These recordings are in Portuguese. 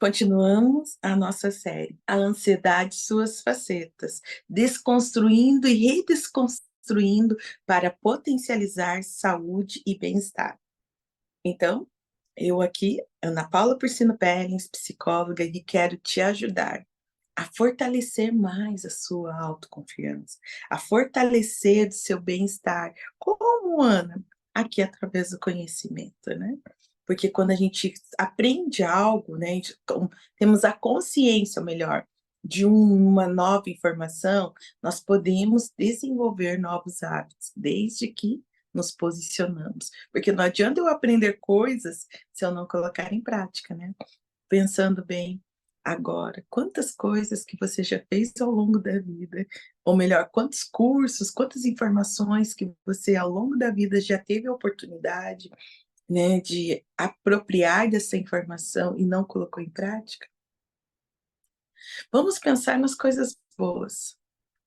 Continuamos a nossa série, A Ansiedade e Suas Facetas, desconstruindo e redesconstruindo para potencializar saúde e bem-estar. Então, eu aqui, Ana Paula Porcino Pellens, psicóloga, e quero te ajudar a fortalecer mais a sua autoconfiança, a fortalecer o seu bem-estar. Como, Ana? Aqui através do conhecimento, né? Porque quando a gente aprende algo, né, temos a consciência, ou melhor, de uma nova informação, nós podemos desenvolver novos hábitos, desde que nos posicionamos. Porque não adianta eu aprender coisas se eu não colocar em prática, né? Pensando bem, agora, quantas coisas que você já fez ao longo da vida, ou melhor, quantos cursos, quantas informações que você ao longo da vida já teve a oportunidade, né, de apropriar dessa informação e não colocou em prática? Vamos pensar nas coisas boas.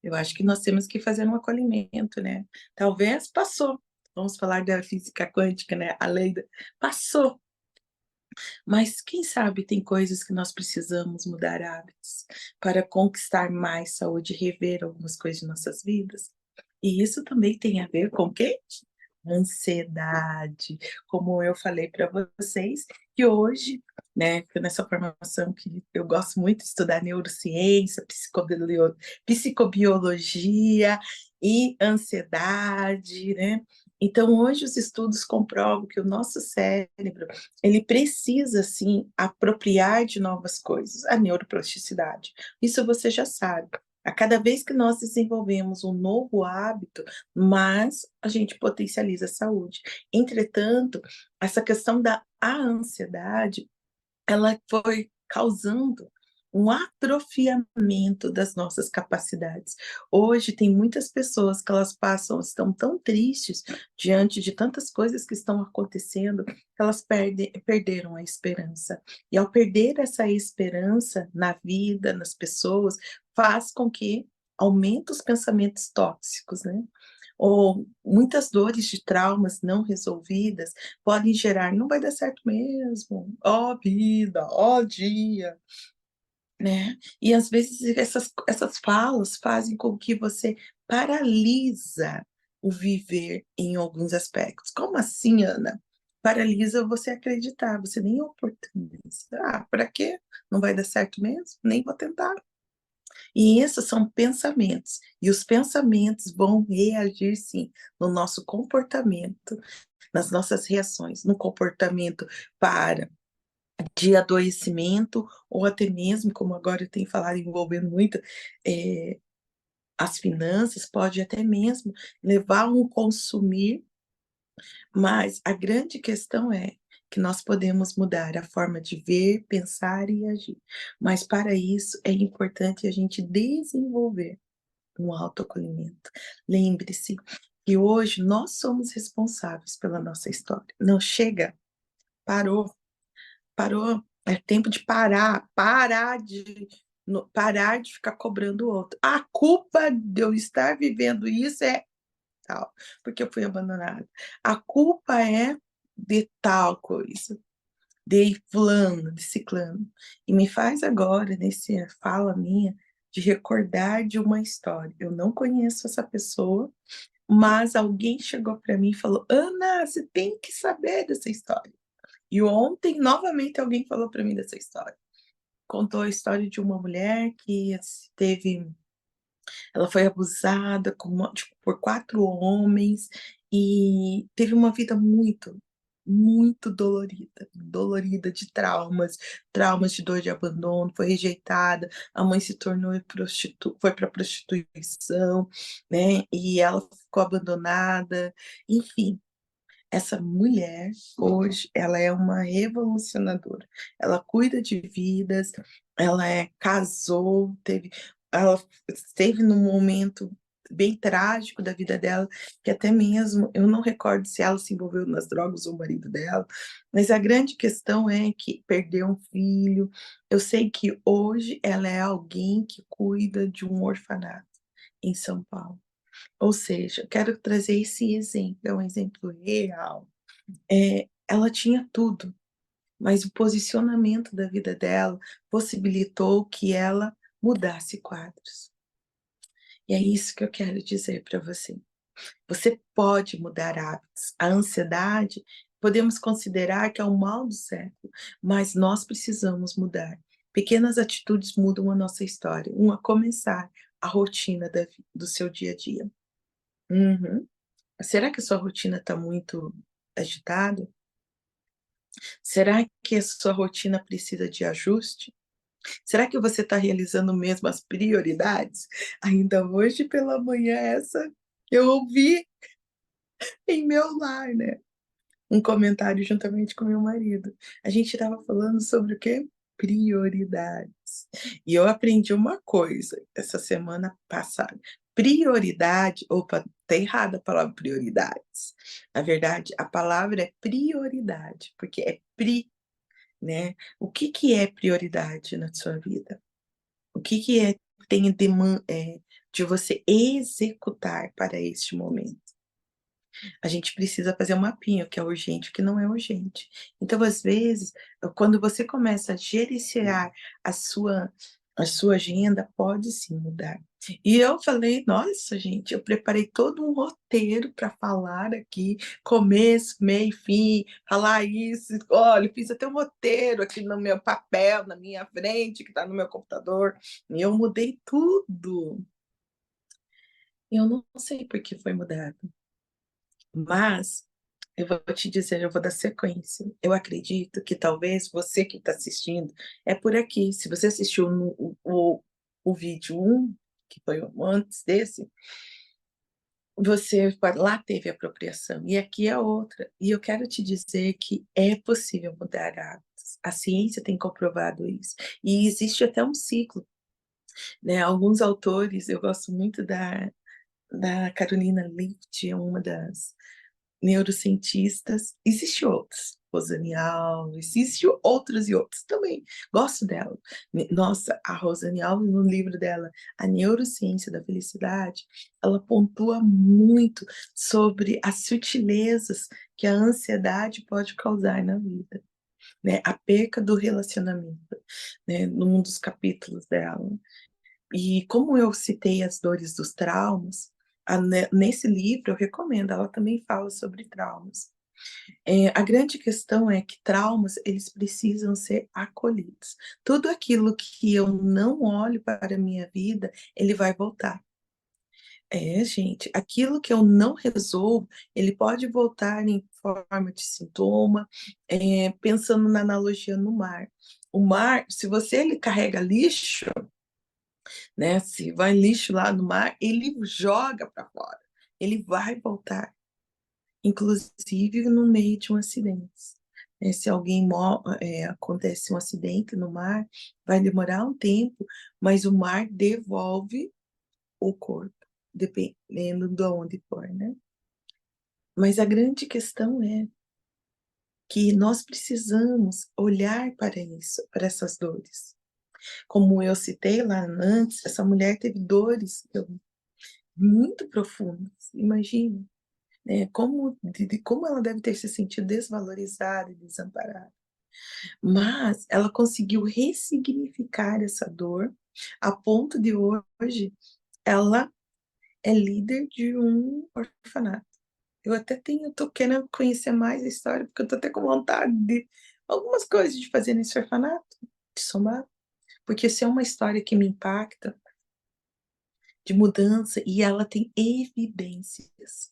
Eu acho que nós temos que fazer um acolhimento, né? Talvez passou. Vamos falar da física quântica, né? A lei da... Passou. Mas quem sabe tem coisas que nós precisamos mudar hábitos para conquistar mais saúde, rever algumas coisas de nossas vidas. E isso também tem a ver com o quê? Ansiedade, como eu falei para vocês, que hoje, né, nessa formação que eu gosto muito de estudar neurociência, psicobiologia e ansiedade, né? Então, hoje os estudos comprovam que o nosso cérebro, ele precisa, sim, apropriar de novas coisas, a neuroplasticidade. Isso você já sabe. A cada vez que nós desenvolvemos um novo hábito, mais a gente potencializa a saúde. Entretanto, essa questão da ansiedade, ela foi causando um atrofiamento das nossas capacidades. Hoje tem muitas pessoas que elas estão tão tristes diante de tantas coisas que estão acontecendo, que elas perderam a esperança. E ao perder essa esperança na vida, nas pessoas, faz com que aumente os pensamentos tóxicos, né? Ou muitas dores de traumas não resolvidas podem gerar, não vai dar certo mesmo, ó vida, ó dia, né? E às vezes essas falas fazem com que você paralisa o viver em alguns aspectos. Como assim, Ana? Paralisa você acreditar, você nem oportuniza. Ah, para quê? Não vai dar certo mesmo? Nem vou tentar. E esses são pensamentos, e os pensamentos vão reagir sim no nosso comportamento, nas nossas reações, no comportamento para de adoecimento, ou até mesmo, como agora eu tenho falado, envolvendo muito as finanças, pode até mesmo levar a um consumir, mas a grande questão é que nós podemos mudar a forma de ver, pensar e agir. Mas para isso é importante a gente desenvolver um autoacolhimento. Lembre-se que hoje nós somos responsáveis pela nossa história. Não chega, parou, parou. É tempo de parar de ficar cobrando o outro. A culpa de eu estar vivendo isso é tal, porque eu fui abandonada. A culpa é de tal coisa, de fulano, de ciclano. E me faz agora, nesse fala minha, de recordar de uma história. Eu não conheço essa pessoa, mas alguém chegou para mim e falou: Ana, você tem que saber dessa história. E ontem, novamente, alguém falou para mim dessa história. Contou a história de uma mulher que ela foi abusada tipo, por 4 homens e teve uma vida muito, muito dolorida, dolorida de traumas, traumas de dor de abandono, foi rejeitada, a mãe se tornou foi para prostituição, né? E ela ficou abandonada, enfim. Essa mulher, hoje, ela é uma revolucionadora. Ela cuida de vidas, casou, ela esteve num momento bem trágico da vida dela, que até mesmo, eu não recordo se ela se envolveu nas drogas ou o marido dela, mas a grande questão é que perdeu um filho. Eu sei que hoje ela é alguém que cuida de um orfanato em São Paulo. Ou seja, eu quero trazer esse exemplo, é um exemplo real. Ela tinha tudo, mas o posicionamento da vida dela possibilitou que ela mudasse quadros. E é isso que eu quero dizer para você. Você pode mudar hábitos. A ansiedade, podemos considerar que é o mal do século, mas nós precisamos mudar. Pequenas atitudes mudam a nossa história. Uma, começar a rotina do seu dia a dia. Uhum. Será que a sua rotina está muito agitada? Será que a sua rotina precisa de ajuste? Será que você está realizando mesmo as prioridades? Ainda hoje pela manhã essa eu ouvi em meu lar, né, um comentário juntamente com meu marido. A gente estava falando sobre o quê? Prioridades. E eu aprendi uma coisa essa semana passada. Prioridade, opa, tá errada a palavra prioridades. Na verdade, a palavra é prioridade, porque é né? O que que é prioridade na sua vida? O que que é tem de você executar para este momento? A gente precisa fazer um mapinha, o que é urgente, o que não é urgente. Então, às vezes, quando você começa a gerenciar a sua a sua agenda, pode sim mudar. E eu falei: "Nossa, gente, eu preparei todo um roteiro para falar aqui, começo, meio, fim, falar isso. Olha, fiz até um roteiro aqui no meu papel, na minha frente, que está no meu computador, e eu mudei tudo". Eu não sei por que foi mudado. Mas, eu vou te dizer, eu vou dar sequência. Eu acredito que talvez você que está assistindo, é por aqui. Se você assistiu o vídeo um que foi o antes desse, você lá teve apropriação, e aqui é outra. E eu quero te dizer que é possível mudar hábitos. A ciência tem comprovado isso. E existe até um ciclo, né, alguns autores, eu gosto muito da Carolina Leavitt, é uma das neurocientistas, existe outros, Rosane Alves, existe outros e outros também, gosto dela. Nossa, a Rosane Alves, no livro dela, A Neurociência da Felicidade, ela pontua muito sobre as sutilezas que a ansiedade pode causar na vida, né, a perca do relacionamento, né, num dos capítulos dela. E como eu citei as dores dos traumas, nesse livro eu recomendo, ela também fala sobre traumas. A grande questão é que traumas, eles precisam ser acolhidos. Tudo aquilo que eu não olho para a minha vida, ele vai voltar. É, gente, aquilo que eu não resolvo, ele pode voltar em forma de sintoma, pensando na analogia no mar. O mar, se você ele carrega lixo, né? Se vai lixo lá no mar, ele joga para fora, ele vai voltar, inclusive no meio de um acidente. Se alguém acontece um acidente no mar, vai demorar um tempo, mas o mar devolve o corpo, dependendo de onde for, né? Mas a grande questão é que nós precisamos olhar para isso, para essas dores. Como eu citei lá antes, essa mulher teve dores muito profundas, imagina, né, como ela deve ter se sentido desvalorizada e desamparada. Mas ela conseguiu ressignificar essa dor, a ponto de hoje ela é líder de um orfanato. Eu até tô querendo conhecer mais a história, porque eu tô até com vontade de algumas coisas de fazer nesse orfanato, de somar, porque se é uma história que me impacta, de mudança, e ela tem evidências.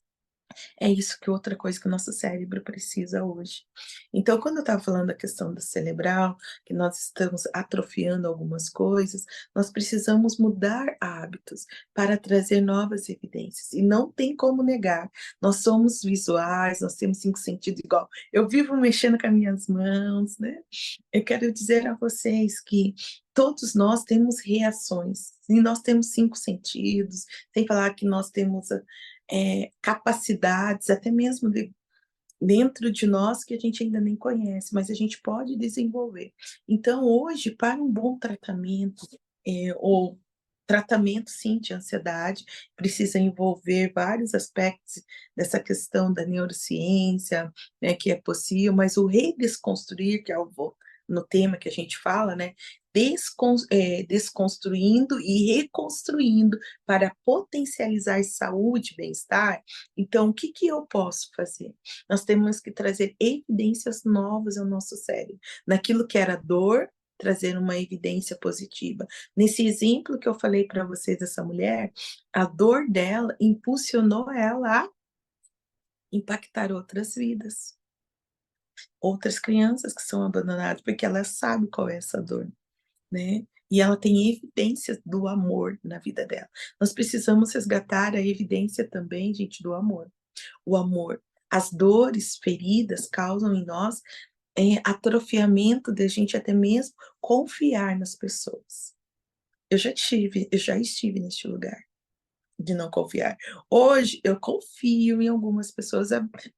É isso que outra coisa que o nosso cérebro precisa hoje. Então, quando eu estava falando da questão do cerebral, que nós estamos atrofiando algumas coisas, nós precisamos mudar hábitos para trazer novas evidências. E não tem como negar. Nós somos visuais, nós temos 5 sentidos igual. Eu vivo mexendo com as minhas mãos, né? Eu quero dizer a vocês que todos nós temos reações. E nós temos 5 sentidos, sem falar que nós temos capacidades, até mesmo dentro de nós que a gente ainda nem conhece, mas a gente pode desenvolver. Então, hoje, para um bom tratamento, ou tratamento, sim, de ansiedade, precisa envolver vários aspectos dessa questão da neurociência, né, que é possível, mas o redesconstruir, que é no tema que a gente fala, né, desconstruindo e reconstruindo para potencializar saúde, bem-estar. Então, o que que eu posso fazer? Nós temos que trazer evidências novas ao nosso cérebro, naquilo que era dor, trazer uma evidência positiva. Nesse exemplo que eu falei para vocês dessa mulher, a dor dela impulsionou ela a impactar outras vidas, outras crianças que são abandonadas, porque ela sabe qual é essa dor, né? E ela tem evidências do amor na vida dela. Nós precisamos resgatar a evidência também, gente, do amor. O amor. As dores, feridas causam em nós atrofiamento da gente até mesmo confiar nas pessoas. Eu já estive neste lugar de não confiar. Hoje eu confio em algumas pessoas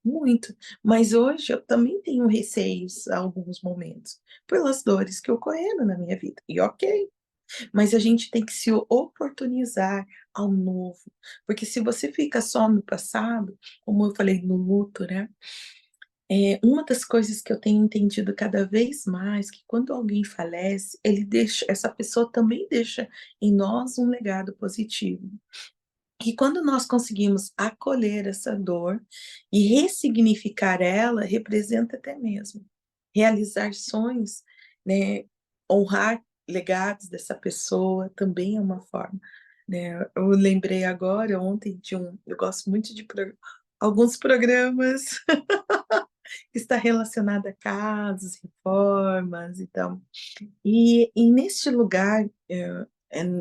muito, mas hoje eu também tenho receios a alguns momentos, pelas dores que ocorreram na minha vida. E ok, mas a gente tem que se oportunizar ao novo, porque se você fica só no passado, como eu falei no luto, né? Uma das coisas que eu tenho entendido cada vez mais, que quando alguém falece, essa pessoa também deixa em nós um legado positivo. E quando nós conseguimos acolher essa dor e ressignificar ela, representa até mesmo realizar sonhos, né, honrar legados dessa pessoa também é uma forma, né. Eu lembrei agora ontem eu gosto muito de alguns programas que está relacionado a casos, reformas, então e neste lugar,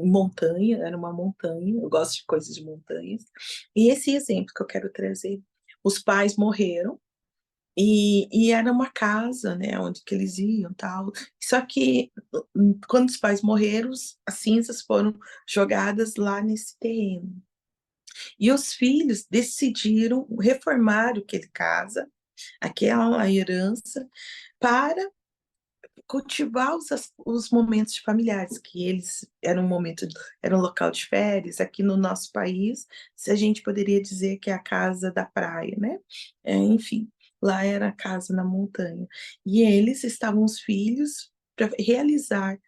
montanha, era uma montanha, eu gosto de coisas de montanhas, e esse exemplo que eu quero trazer, os pais morreram, e era uma casa, né, onde que eles iam, tal, só que, quando os pais morreram, as cinzas foram jogadas lá nesse terreno. E os filhos decidiram reformar aquele casa, aquela herança, para cultivar os momentos familiares, que eles era um local de férias, aqui no nosso país, se a gente poderia dizer que é a casa da praia, né, enfim, lá era a casa na montanha. E eles estavam os filhos para realizar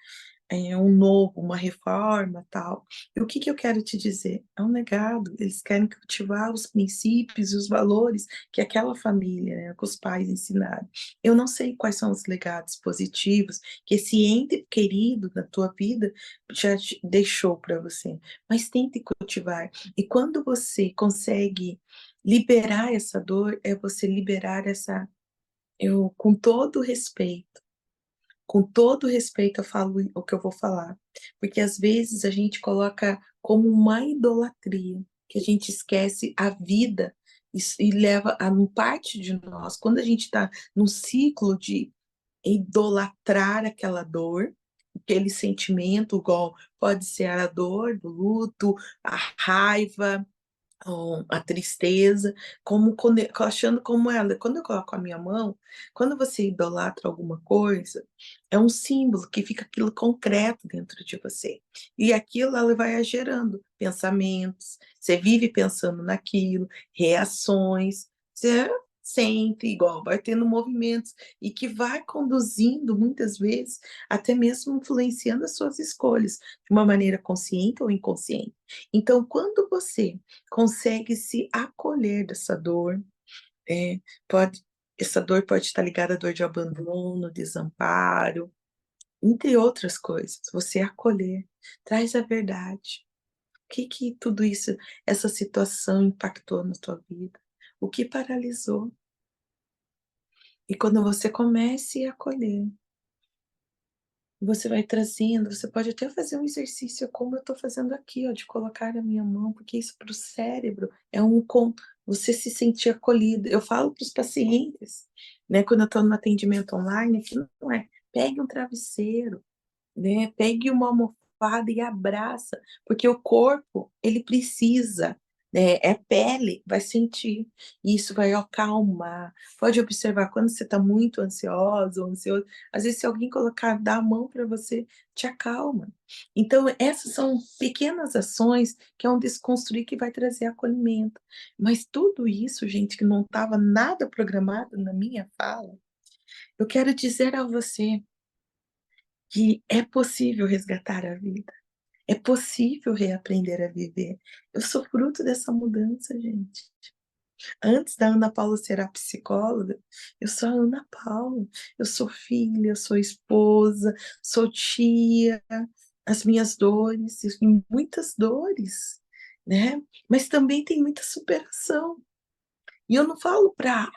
um novo, uma reforma, tal. E o que que eu quero te dizer? É um legado, eles querem cultivar os princípios e os valores que aquela família, né, que os pais ensinaram. Eu não sei quais são os legados positivos que esse ente querido da tua vida já te deixou para você, mas tente cultivar. E quando você consegue liberar essa dor, é você liberar essa eu com todo respeito, com todo respeito eu falo o que eu vou falar, porque às vezes a gente coloca como uma idolatria, que a gente esquece a vida e leva a um parte de nós, quando a gente está num ciclo de idolatrar aquela dor, aquele sentimento, igual pode ser a dor do luto, a raiva, a tristeza, achando como ela. Quando eu coloco a minha mão, quando você idolatra alguma coisa, é um símbolo que fica aquilo concreto dentro de você. E aquilo ela vai gerando pensamentos, você vive pensando naquilo, reações, você sente igual, vai tendo movimentos e que vai conduzindo muitas vezes, até mesmo influenciando as suas escolhas, de uma maneira consciente ou inconsciente. Então, quando você consegue se acolher dessa dor, eh, pode essa dor pode estar ligada à dor de abandono, desamparo, entre outras coisas. Você acolher, traz a verdade. O que que tudo isso, essa situação impactou na tua vida? O que paralisou? E quando você comece a acolher, você vai trazendo, você pode até fazer um exercício como eu estou fazendo aqui, ó, de colocar a minha mão, porque isso para o cérebro é você se sentir acolhido. Eu falo para os pacientes, né, quando eu estou no atendimento online, aqui não é, pegue um travesseiro, né, pegue uma almofada e abraça, porque o corpo, ele precisa. né? É pele, vai sentir, e isso vai acalmar. Pode observar quando você está muito ansiosa ou ansioso, às vezes se alguém colocar, dar a mão para você, te acalma. Então, essas são pequenas ações que é um desconstruir que vai trazer acolhimento. Mas tudo isso, gente, que não estava nada programado na minha fala, eu quero dizer a você que é possível resgatar a vida. É possível reaprender a viver. Eu sou fruto dessa mudança, gente. Antes da Ana Paula ser a psicóloga, eu sou a Ana Paula. Eu sou filha, sou esposa, sou tia, as minhas dores, e muitas dores, né? Mas também tem muita superação. E eu não falo para,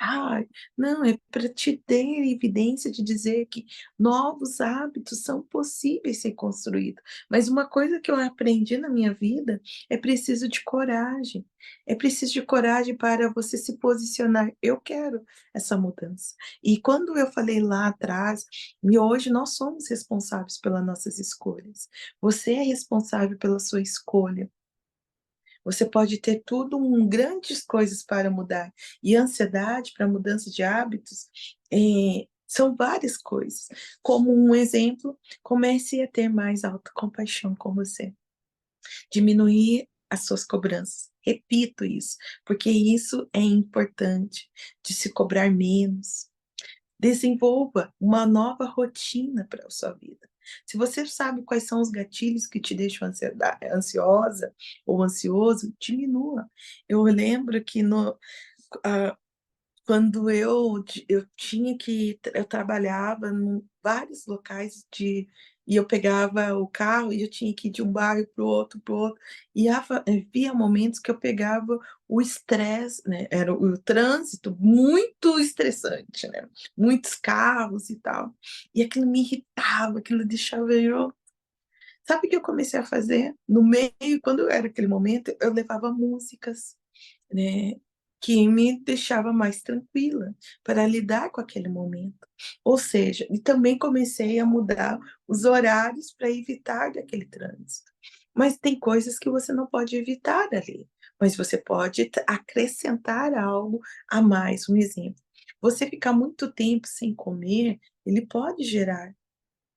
não, é para te ter evidência de dizer que novos hábitos são possíveis ser construídos. Mas uma coisa que eu aprendi na minha vida é preciso de coragem. É preciso de coragem para você se posicionar. Eu quero essa mudança. E quando eu falei lá atrás, e hoje nós somos responsáveis pelas nossas escolhas. Você é responsável pela sua escolha. Você pode ter tudo, grandes coisas para mudar. E ansiedade para mudança de hábitos são várias coisas. Como um exemplo, comece a ter mais autocompaixão com você. Diminuir as suas cobranças. Repito isso, porque isso é importante, de se cobrar menos. Desenvolva uma nova rotina para a sua vida. Se você sabe quais são os gatilhos que te deixam ansiosa ou ansioso, diminua. Eu lembro que ah, quando eu tinha que, eu trabalhava em vários locais e eu pegava o carro e eu tinha que ir de um bairro para o outro, e havia momentos que eu pegava o estresse, né? Era o trânsito muito estressante, né? Muitos carros e tal. E aquilo me irritava, aquilo deixava eu. Sabe o que eu comecei a fazer? No meio, quando era aquele momento, eu levava músicas, né, que me deixava mais tranquila para lidar com aquele momento. Ou seja, e também comecei a mudar os horários para evitar aquele trânsito. Mas tem coisas que você não pode evitar ali, mas você pode acrescentar algo a mais. Um exemplo, você ficar muito tempo sem comer, ele pode gerar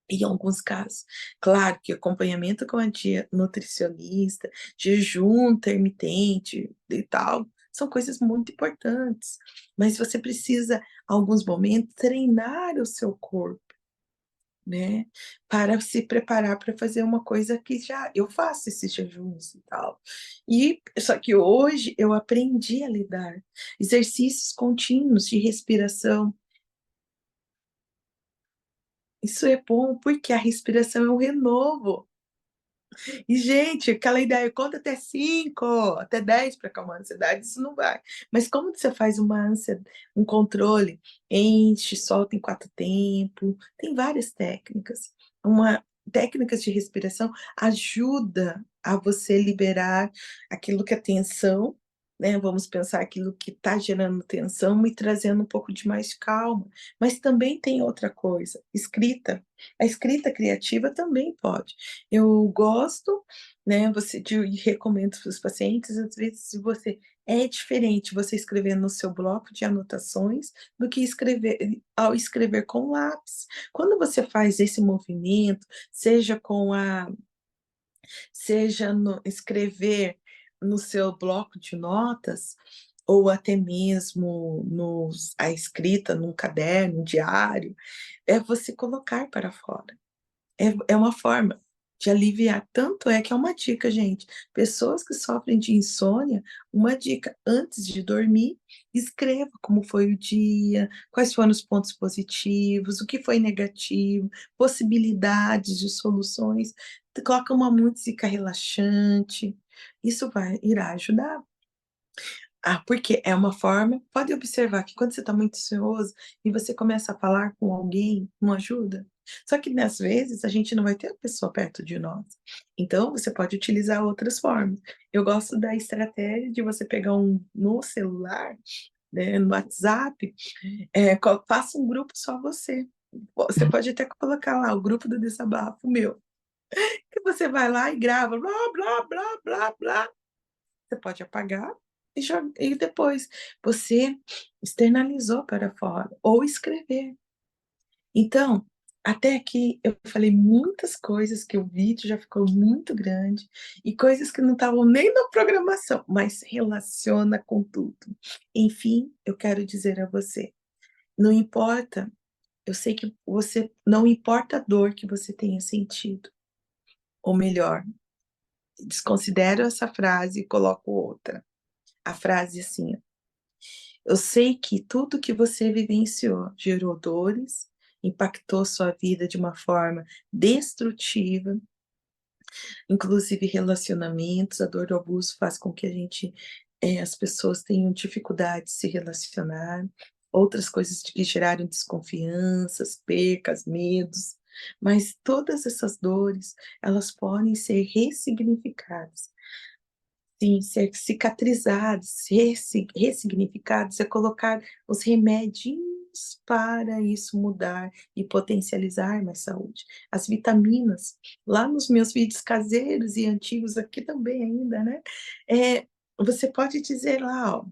em alguns casos. Claro que acompanhamento com a nutricionista, jejum intermitente e tal, são coisas muito importantes. Mas você precisa, alguns momentos, treinar o seu corpo, né? Para se preparar para fazer uma coisa que já eu faço esses jejuns e tal. E só que hoje eu aprendi a lidar. Exercícios contínuos de respiração. Isso é bom porque a respiração é um renovo. E, gente, aquela ideia, conta até 5, até 10 para acalmar a ansiedade, isso não vai. Mas como que você faz um controle? Enche, solta em 4 tempos, tem várias técnicas. Técnicas de respiração ajuda a você liberar aquilo que é tensão, né? Vamos pensar aquilo que está gerando tensão e trazendo um pouco de mais calma. Mas também tem outra coisa, escrita. A escrita criativa também pode. Eu gosto, né, e recomendo para os pacientes, às vezes, se você é diferente você escrever no seu bloco de anotações do que ao escrever com lápis. Quando você faz esse movimento, seja no escrever no seu bloco de notas, ou até mesmo a escrita num caderno, um diário, é você colocar para fora. É uma forma de aliviar. Tanto é que é uma dica, gente. Pessoas que sofrem de insônia, uma dica: antes de dormir, escreva como foi o dia, quais foram os pontos positivos, o que foi negativo, possibilidades de soluções. Coloca uma música relaxante. Isso irá ajudar. Porque é uma forma. Pode observar que quando você está muito ansioso e você começa a falar com alguém, não ajuda? Só que, às vezes, a gente não vai ter a pessoa perto de nós. Então, você pode utilizar outras formas. Eu gosto da estratégia de você pegar no celular, né, no WhatsApp, faça um grupo só você. Você pode até colocar lá o grupo do desabafo meu. Que você vai lá e grava, blá, blá, blá, blá, blá. Você pode apagar e depois você externalizou para fora, ou escrever. Então, até aqui eu falei muitas coisas que o vídeo já ficou muito grande e coisas que não estavam nem na programação, mas relaciona com tudo. Enfim, eu quero dizer a você, não importa, eu sei que você não importa a dor que você tenha sentido, ou melhor, desconsidero essa frase e coloco outra. A frase assim: eu sei que tudo que você vivenciou gerou dores, impactou sua vida de uma forma destrutiva, inclusive relacionamentos. A dor do abuso faz com que as pessoas tenham dificuldade de se relacionar, outras coisas que geraram desconfianças, percas, medos, mas todas essas dores, elas podem ser ressignificadas. Sim, ser cicatrizados, ressignificados, é colocar os remedinhos para isso mudar e potencializar mais saúde. As vitaminas, lá nos meus vídeos caseiros e antigos, aqui também ainda, né, você pode dizer lá, ó,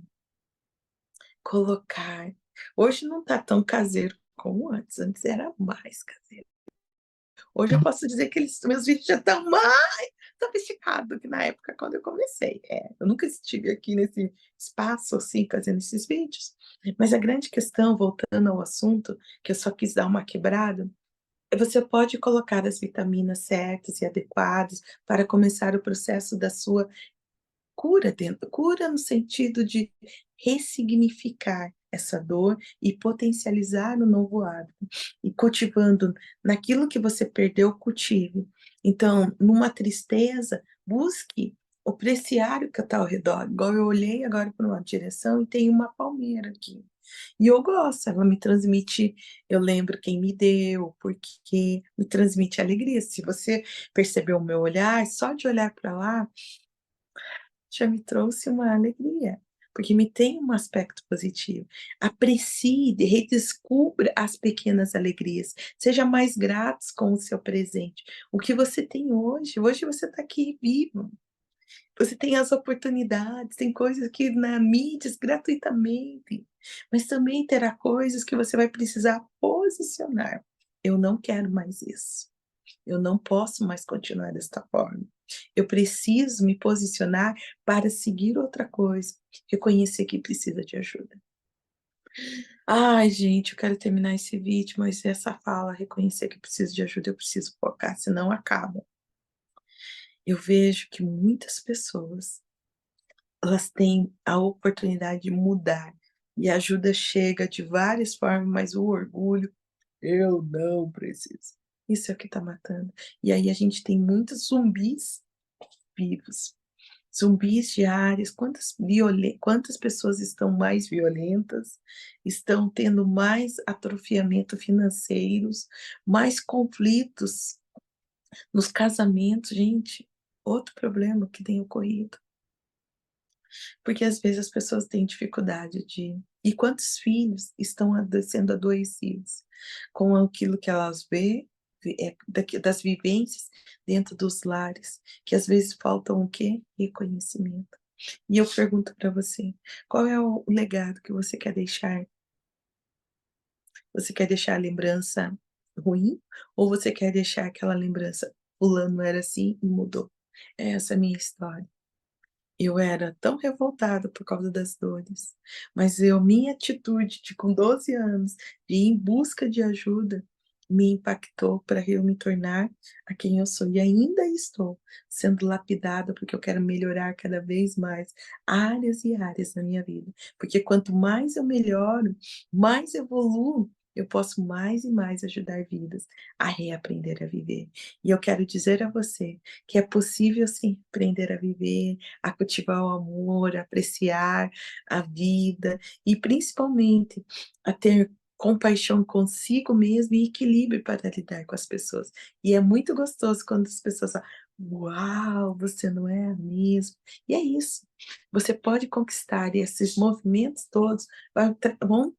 colocar hoje não tá tão caseiro como antes era mais caseiro. Hoje eu posso dizer que eles meus vídeos já estão mais sofisticado que na época quando eu comecei. Eu nunca estive aqui nesse espaço, assim, fazendo esses vídeos. Mas a grande questão, voltando ao assunto, que eu só quis dar uma quebrada, você pode colocar as vitaminas certas e adequadas para começar o processo da sua cura no sentido de ressignificar essa dor e potencializar o novo hábito. E cultivando naquilo que você perdeu, cultive. Então, numa tristeza, busque o preciário que está ao redor. Igual eu olhei agora para uma direção e tem uma palmeira aqui. E eu gosto, ela me transmite, eu lembro quem me deu, porque me transmite alegria. Se você percebeu o meu olhar, só de olhar para lá, já me trouxe uma alegria, porque me tem um aspecto positivo. Aprecie, redescubra as pequenas alegrias, seja mais gratos com o seu presente. O que você tem hoje você está aqui vivo, você tem as oportunidades, tem coisas que na mídias gratuitamente, mas também terá coisas que você vai precisar posicionar. Eu não quero mais isso. Eu não posso mais continuar desta forma. Eu preciso me posicionar para seguir outra coisa, reconhecer que precisa de ajuda. Ai, gente, eu quero terminar esse vídeo, mas essa fala, reconhecer que preciso de ajuda, eu preciso focar, senão acaba. Eu vejo que muitas pessoas, elas têm a oportunidade de mudar, e a ajuda chega de várias formas, mas o orgulho, eu não preciso. Isso é o que está matando. E aí a gente tem muitos zumbis vivos. Zumbis diários, quantas pessoas estão mais violentas, estão tendo mais atrofiamento financeiros, mais conflitos nos casamentos, gente, outro problema que tem ocorrido, porque às vezes as pessoas têm dificuldade de e quantos filhos estão sendo adoecidos com aquilo que elas das vivências dentro dos lares, que às vezes faltam o quê? Reconhecimento. E eu pergunto para você, qual é o legado que você quer deixar? Você quer deixar a lembrança ruim ou você quer deixar aquela lembrança: "Fulano era assim e mudou"? Essa é a minha história. Eu era tão revoltada por causa das dores, mas minha atitude de com 12 anos, de ir em busca de ajuda, me impactou para eu me tornar a quem eu sou e ainda estou sendo lapidada, porque eu quero melhorar cada vez mais áreas e áreas na minha vida, porque quanto mais eu melhoro, mais evoluo, eu posso mais e mais ajudar vidas a reaprender a viver. E eu quero dizer a você que é possível sim aprender a viver, a cultivar o amor, a apreciar a vida e principalmente a ter compaixão consigo mesmo e equilíbrio para lidar com as pessoas. E é muito gostoso quando as pessoas falam: "Uau, você não é a mesma". E é isso. Você pode conquistar e esses movimentos todos vão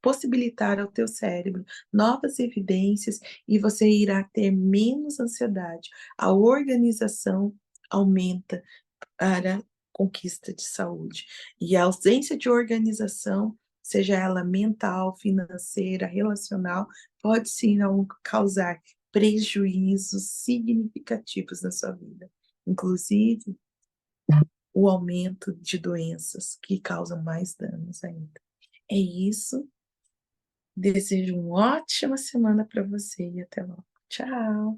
possibilitar ao teu cérebro novas evidências e você irá ter menos ansiedade. A organização aumenta para conquista de saúde. E a ausência de organização, seja ela mental, financeira, relacional, pode sim causar prejuízos significativos na sua vida, inclusive o aumento de doenças que causam mais danos ainda. É isso. Desejo uma ótima semana para você e até logo. Tchau.